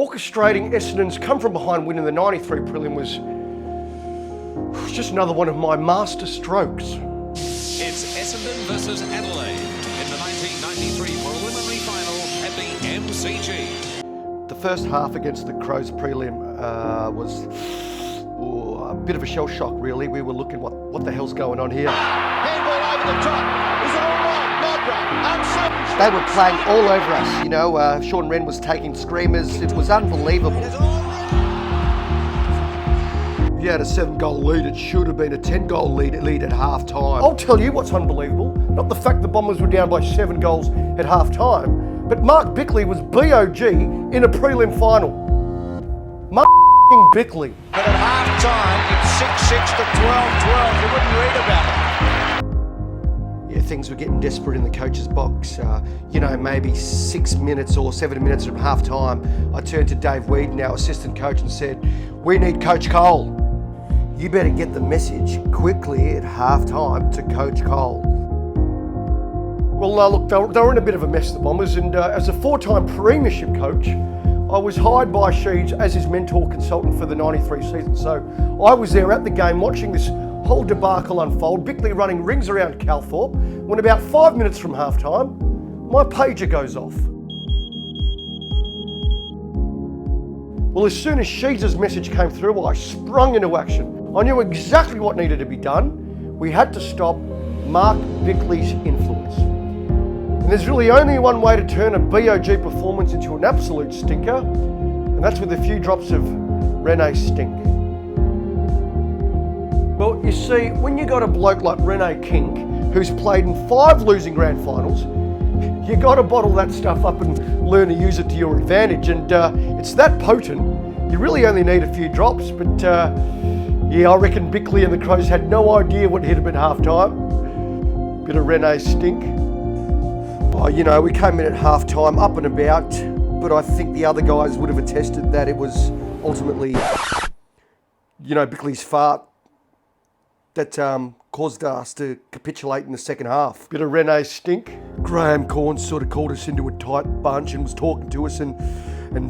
orchestrating Essendon's come from behind win in the 93 prelim was just another one of my master strokes. It's Essendon versus Adelaide in the 1993 preliminary final at the MCG. The first half against the Crows prelim was a bit of a shell shock, really. We were looking, what the hell's going on here? Handball over the top. Is it all right? Modra, uncertain. They were playing all over us. You know, Sean Wren was taking screamers. It was unbelievable. You had a 7-goal lead. It should have been a 10-goal lead at half time. I'll tell you what's unbelievable. Not the fact the Bombers were down by 7 goals at half time, but Mark Bickley was BOG in a prelim final. Mark Bickley. But at half time, it's 6-6 to 12-12. You wouldn't read about it. Yeah, things were getting desperate in the coach's box. Maybe 6 minutes or 7 minutes from half time, I turned to Dave Weedon, our assistant coach, and said, "We need Coach Cole. You better get the message quickly at half time to Coach Cole." Well, look, they were in a bit of a mess, the Bombers, and as a 4-time premiership coach, I was hired by Sheeds as his mentor consultant for the 93 season. So I was there at the game watching this whole debacle unfold, Bickley running rings around Calthorpe, when about 5 minutes from half time, my pager goes off. Well, as soon as Sheeds' message came through, I sprung into action. I knew exactly what needed to be done. We had to stop Mark Bickley's influence. And there's really only one way to turn a BOG performance into an absolute stinker, and that's with a few drops of Rene Stink. Well, you see, when you got a bloke like Rene Kink, who's played in 5 losing grand finals, you got to bottle that stuff up and learn to use it to your advantage. And it's that potent, you really only need a few drops. But I reckon Bickley and the Crows had no idea what hit them at half time. Bit of Rene Stink. We came in at half time up and about, but I think the other guys would have attested that it was ultimately, Bickley's fart that caused us to capitulate in the second half. Bit of Rene Stink. Graham Corn sort of called us into a tight bunch and was talking to us, and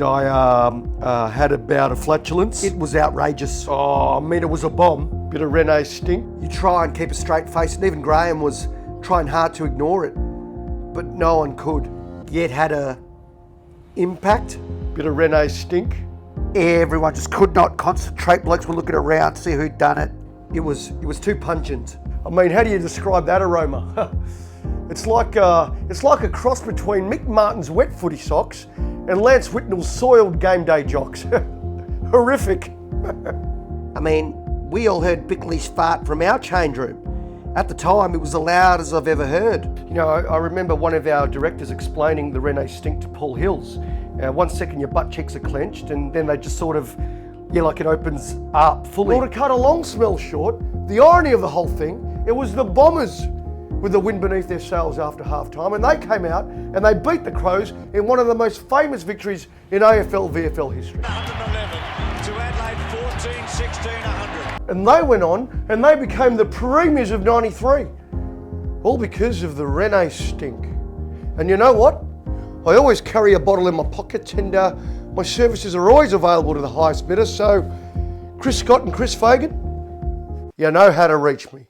I had a bout of flatulence. It was outrageous. It was a bomb. Bit of Rene Stink. You try and keep a straight face, and even Graham was trying hard to ignore it, but no one could. Yet had a impact. Bit of Rene Stink. Everyone just could not concentrate. Blokes were looking around to see who'd done it. It was too pungent. I mean, how do you describe that aroma? It's like a cross between Mick Martin's wet footy socks and Lance Whitnell's soiled game day jocks. Horrific. We all heard Bickley's fart from our change room. At the time, it was the loudest I've ever heard. I remember one of our directors explaining the Rene Stink to Paul Hills. 1 second your butt cheeks are clenched, and then they just sort of, like it opens up fully. Well, to cut a long smell short, the irony of the whole thing, it was the Bombers with the wind beneath their sails after half-time, and they came out and they beat the Crows in one of the most famous victories in AFL-VFL history. 111 to Adelaide, 14-16-100. And they went on and they became the premiers of 93. All because of the Rene Stink. And you know what? I always carry a bottle in my pocket, and my services are always available to the highest bidder, so Chris Scott and Chris Fagan, you know how to reach me.